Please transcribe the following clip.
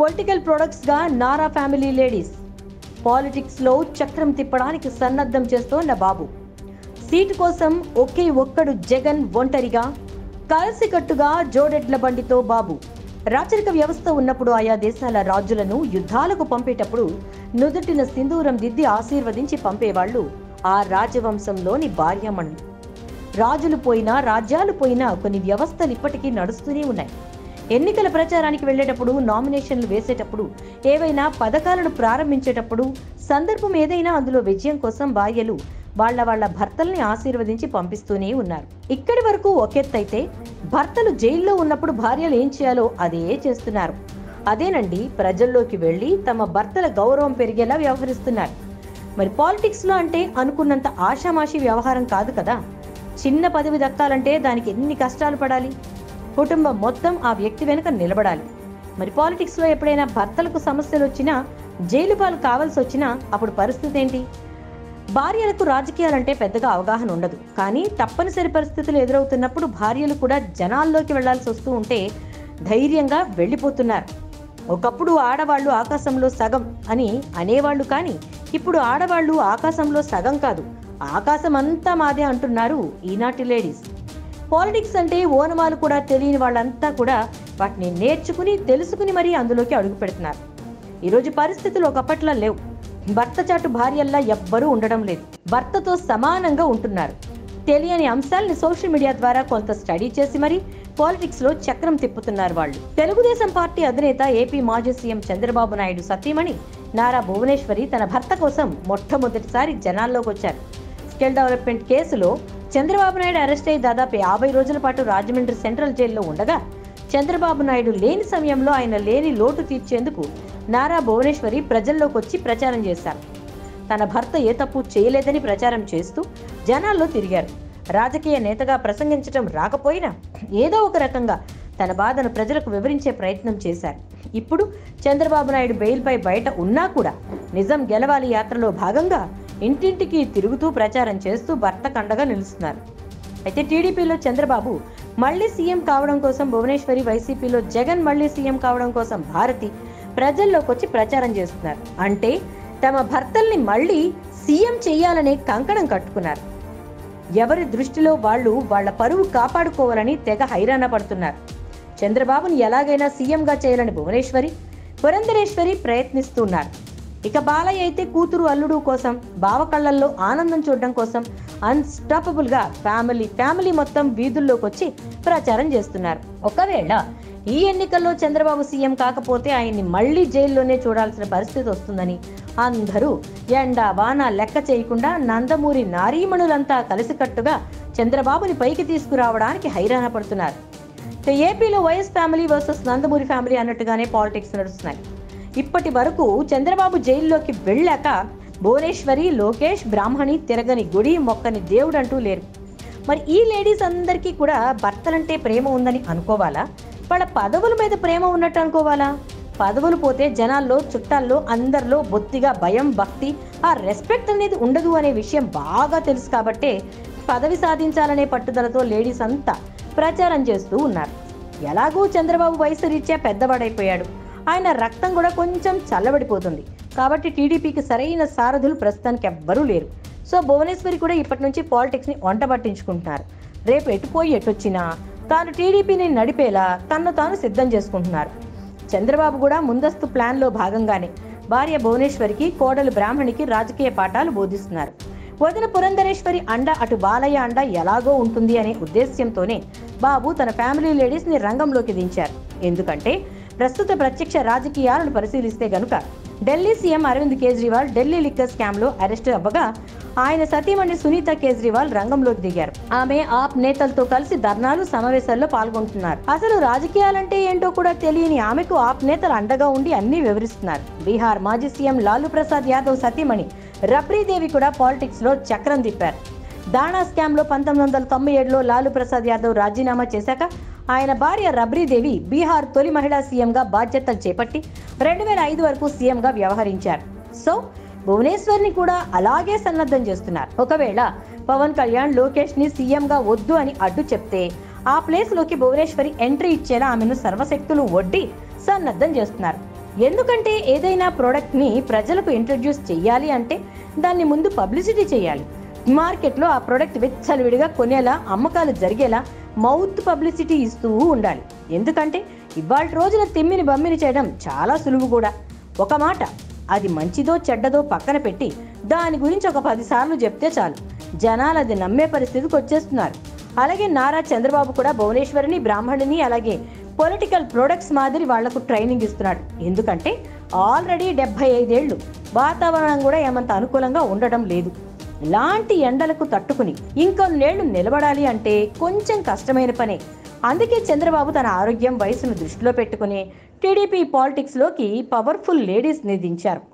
Political products గా Nara family ladies politics లో చక్రం తిప్పడానికి సన్నద్ధం చేస్తోన్న బాబు. సీటు కోసం ఒకే ఒక్కడు జగన్ ఒంటరిగా, కలిసికట్టుగా జోడెడ్ల బండితో బాబు. రాచరిక వ్యవస్థ ఉన్నప్పుడు ఆయా దేశాల రాజులను యుద్ధాలకు పంపేటప్పుడు నుదుటిన సింధూరం దిద్ది ఆశీర్వదించి పంపేవాళ్లు ఆ రాజవంశంలోని భార్యామణులు. రాజులు పోయినా రాజ్యాలు పోయినా కొన్ని వ్యవస్థలు ఇప్పటికీ నడుస్తూనే ఉన్నాయి. ఎన్నికల ప్రచారానికి వెళ్లేటప్పుడు, నామినేషన్లు వేసేటప్పుడు, ఏవైనా పథకాలను ప్రారంభించేటప్పుడు, సందర్భం ఏదైనా అందులో విజయం కోసం భార్యలు వాళ్ళ భర్తల్ని ఆశీర్వదించి పంపిస్తూనే ఉన్నారు. ఇక్కడి వరకు ఒకెత్తైతే భర్తలు జైల్లో ఉన్నప్పుడు భార్యలు ఏం చేయాలో అదే చేస్తున్నారు. అదేనండి ప్రజల్లోకి వెళ్లి తమ భర్తల గౌరవం పెరిగేలా వ్యవహరిస్తున్నారు. మరి పాలిటిక్స్ లో అంటే అనుకున్నంత ఆషామాషి వ్యవహారం కాదు కదా. చిన్న పదవి దక్కాలంటే దానికి ఎన్ని కష్టాలు పడాలి. కుటుంబం మొత్తం ఆ వ్యక్తి వెనుక నిలబడాలి. మరి పాలిటిక్స్ లో ఎప్పుడైనా భర్తలకు సమస్యలు వచ్చినా, జైలు పాలు కావాల్సి వచ్చినా అప్పుడు పరిస్థితి ఏంటి? భార్యలకు రాజకీయాలంటే పెద్దగా అవగాహన ఉండదు. కానీ తప్పనిసరి పరిస్థితులు ఎదురవుతున్నప్పుడు భార్యలు కూడా జనాల్లోకి వెళ్లాల్సి వస్తూ ఉంటే ధైర్యంగా వెళ్లిపోతున్నారు. ఒకప్పుడు ఆడవాళ్లు ఆకాశంలో సగం అని అనేవాళ్లు, కానీ ఇప్పుడు ఆడవాళ్లు ఆకాశంలో సగం కాదు, ఆకాశం అంతా మాదే అంటున్నారు ఈనాటి లేడీస్. పాలిటిక్స్ అంటే ఓనమాలు కూడా తెలియని వాళ్ళంతా కూడా వాటిని నేర్చుకుని తెలుసుకుని మరీ అందులోకి అడుగు పెడుతున్నారు. ఈరోజు పరిస్థితులు ఒకప్పట్లో లేవు. భర్త చాటు భార్యల్లా ఎవ్వరూ ఉండడం లేదు. భర్తతో సమానంగా ఉంటున్నారు. తెలియని అంశాలని సోషల్ మీడియా ద్వారా కొంత స్టడీ చేసి మరీ పాలిటిక్స్ లో చక్రం తిప్పుతున్నారు వాళ్ళు. తెలుగుదేశం పార్టీ అధినేత, ఏపీ మాజీ సీఎం చంద్రబాబు నాయుడు సతీమణి నారా భువనేశ్వరి తన భర్త కోసం మొట్టమొదటిసారి జనాల్లోకి వచ్చారు. స్కిల్ డెవలప్మెంట్ కేసులో చంద్రబాబు నాయుడు అరెస్ట్ అయి దాదాపు 50 రోజుల పాటు రాజమండ్రి సెంట్రల్ జైల్లో ఉండగా, చంద్రబాబు నాయుడు లేని సమయంలో ఆయన లేని లోటు తీర్చేందుకు నారా భువనేశ్వరి ప్రజల్లోకి వచ్చి ప్రచారం చేశారు. తన భర్త ఏ తప్పు చేయలేదని ప్రచారం చేస్తూ జనాల్లో తిరిగారు. రాజకీయ నేతగా ప్రసంగించడం రాకపోయినా ఏదో ఒక రకంగా తన బాధను ప్రజలకు వివరించే ప్రయత్నం చేశారు. ఇప్పుడు చంద్రబాబు నాయుడు బెయిల్పై బయట ఉన్నా కూడా నిజం గెలవాలి యాత్రలో భాగంగా ఇంటింటికి తిరుగుతూ ప్రచారం చేస్తూ భర్త కండగా నిలుస్తున్నారు. అయితే టీడీపీలో చంద్రబాబు మళ్లీ సీఎం కావడం కోసం భువనేశ్వరి, వైసీపీలో జగన్ మళ్లీ సీఎం కావడం కోసం భారతి ప్రజల్లోకి వచ్చి ప్రచారం చేస్తున్నారు. అంటే తమ భర్తల్ని మళ్లీ సీఎం చెయ్యాలనే కంకణం కట్టుకున్నారు. ఎవరి దృష్టిలో వాళ్ళు వాళ్ల పరువు కాపాడుకోవాలని తెగ హైరాణ పడుతున్నారు. చంద్రబాబుని ఎలాగైనా సీఎంగా చేయాలని భువనేశ్వరి, పురంధరేశ్వరి ప్రయత్నిస్తున్నారు. ఇక బాలయ్య అయితే కూతురు అల్లుడు కోసం, బావ కళ్ళల్లో ఆనందం చూడడం కోసం అన్స్టాపబుల్ గా ఫ్యామిలీ మొత్తం వీధుల్లోకి వచ్చి ప్రచారం చేస్తున్నారు. ఒకవేళ ఈ ఎన్నికల్లో చంద్రబాబు సీఎం కాకపోతే ఆయన్ని మళ్లీ జైల్లోనే చూడాల్సిన పరిస్థితి వస్తుందని అందరూ ఎండా వాన లెక్క చేయకుండా నందమూరి నారీమణులంతా కలిసికట్టుగా చంద్రబాబుని పైకి తీసుకురావడానికి హైరాణ పడుతున్నారు. ఏపీలో YS family versus Nandamuri family అన్నట్టుగానే పాలిటిక్స్ నడుస్తున్నాయి. ఇప్పటి వరకు చంద్రబాబు జైల్లోకి వెళ్ళాక భువనేశ్వరి, లోకేష్, బ్రాహ్మణి తిరగని గుడి మొక్కని దేవుడు అంటూ లేరు. మరి ఈ లేడీస్ అందరికీ కూడా భర్తలంటే ప్రేమ ఉందని అనుకోవాలా, వాళ్ళ పదవుల మీద ప్రేమ ఉన్నట్టు అనుకోవాలా? పదవులు పోతే జనాల్లో, చుట్టాల్లో, అందరిలో బొత్తిగా భయం, భక్తి, ఆ రెస్పెక్ట్ అనేది ఉండదు అనే విషయం బాగా తెలుసు కాబట్టే పదవి సాధించాలనే పట్టుదలతో లేడీస్ అంతా ప్రచారం చేస్తూ ఉన్నారు. ఎలాగూ చంద్రబాబు వయసు రీత్యా పెద్దవాడైపోయాడు. ఆయన రక్తం కూడా కొంచెం చల్లబడిపోతుంది కాబట్టి టీడీపీకి సరైన సారథులు ప్రస్తుతానికి ఎవ్వరూ లేరు. సో భువనేశ్వరి కూడా ఇప్పటి నుంచి పాలిటిక్స్ని వంట పట్టించుకుంటున్నారు. రేపు ఎటుపోయి ఎటొచ్చినా తాను టీడీపీని నడిపేలా తన్ను తాను సిద్ధం చేసుకుంటున్నారు. చంద్రబాబు కూడా ముందస్తు ప్లాన్లో భాగంగానే భార్య భువనేశ్వరికి, కోడలు బ్రాహ్మణికి రాజకీయ పాఠాలు బోధిస్తున్నారు. వదిన పురంధరేశ్వరి అండ, అటు బాలయ్య అండ ఎలాగో ఉంటుంది అనే ఉద్దేశ్యంతోనే బాబు తన ఫ్యామిలీ లేడీస్ని రంగంలోకి దించారు. ఎందుకంటే ప్రస్తుత ప్రత్యక్ష రాజకీయాలను పరిశీలిస్తే గనుక Delhi CM Arvind Kejriwal Delhi liquor scam లో అరెస్ట్ అవ్వగా ఆయన సతీమణి సునీత కేజ్రీవాల్ రంగంలోకి దిగారు. ఆమె ఆప్ నేతలతో కలిసి ధర్నాలు, సమావేశాల్లో పాల్గొంటున్నారు. అసలు రాజకీయాలంటే ఏంటో కూడా తెలియని ఆమెకు ఆప్ నేతలు అండగా ఉండి అన్ని వివరిస్తున్నారు. బీహార్ మాజీ సీఎం లాలూ ప్రసాద్ యాదవ్ సతీమణి రబ్రీదేవి కూడా పాలిటిక్స్ లో చక్రం తిప్పారు. దాణా స్కామ్ లో 1997లో లాలూ ప్రసాద్ యాదవ్ రాజీనామా చేశాక ఆయన భార్య రబ్రీదేవి బీహార్ తొలి మహిళా సీఎంగా బాధ్యతలు చేపట్టి 2005 వరకు సీఎంగా వ్యవహరించారు. సో భువనేశ్వర్ని కూడా అలాగే సన్నద్ధం చేస్తున్నారు. ఒకవేళ పవన్ కళ్యాణ్, లోకేష్ ని సీఎంగా వద్దు అని అడ్డు చెప్తే ఆ ప్లేస్ లోకి భువనేశ్వరి ఎంట్రీ ఇచ్చేలా ఆమెను సర్వశక్తులు ఒడ్డి సన్నద్ధం చేస్తున్నారు. ఎందుకంటే ఏదైనా ప్రోడక్ట్ని ప్రజలకు ఇంట్రడ్యూస్ చేయాలి అంటే దాన్ని ముందు పబ్లిసిటీ చేయాలి. మార్కెట్లో ఆ ప్రోడక్ట్ విచ్చలవిడిగా కొనేలా, అమ్మకాలు జరిగేలా మౌత్ పబ్లిసిటీ ఇస్తూ ఉండాలి. ఎందుకంటే ఇవాళ రోజున తిమ్మిని బమ్మిని చేయడం చాలా సులువు కూడా. ఒక మాట, అది మంచిదో చెడ్డదో పక్కన పెట్టి దాని గురించి ఒక 10 సార్లు చెప్తే చాలు, జనాలు అది నమ్మే పరిస్థితికి వచ్చేస్తున్నారు. అలాగే నారా చంద్రబాబు కూడా భువనేశ్వరిని, బ్రాహ్మణిని, అలాగే పొలిటికల్ ప్రొడక్ట్స్ మాదిరి వాళ్లకు ట్రైనింగ్ ఇస్తున్నాడు. ఎందుకంటే ఆల్రెడీ 75 ఏళ్ళు, వాతావరణం కూడా ఏమంత అనుకూలంగా ఉండడం లేదు. ఇలాంటి ఎండలకు తట్టుకుని ఇంకొన్నేళ్లు నిలబడాలి అంటే కొంచెం కష్టమైన పనే. అందుకే చంద్రబాబు తన ఆరోగ్యం, వయసును దృష్టిలో పెట్టుకుని టీడీపీ పాలిటిక్స్లోకి పవర్ఫుల్ లేడీస్ని దించారు.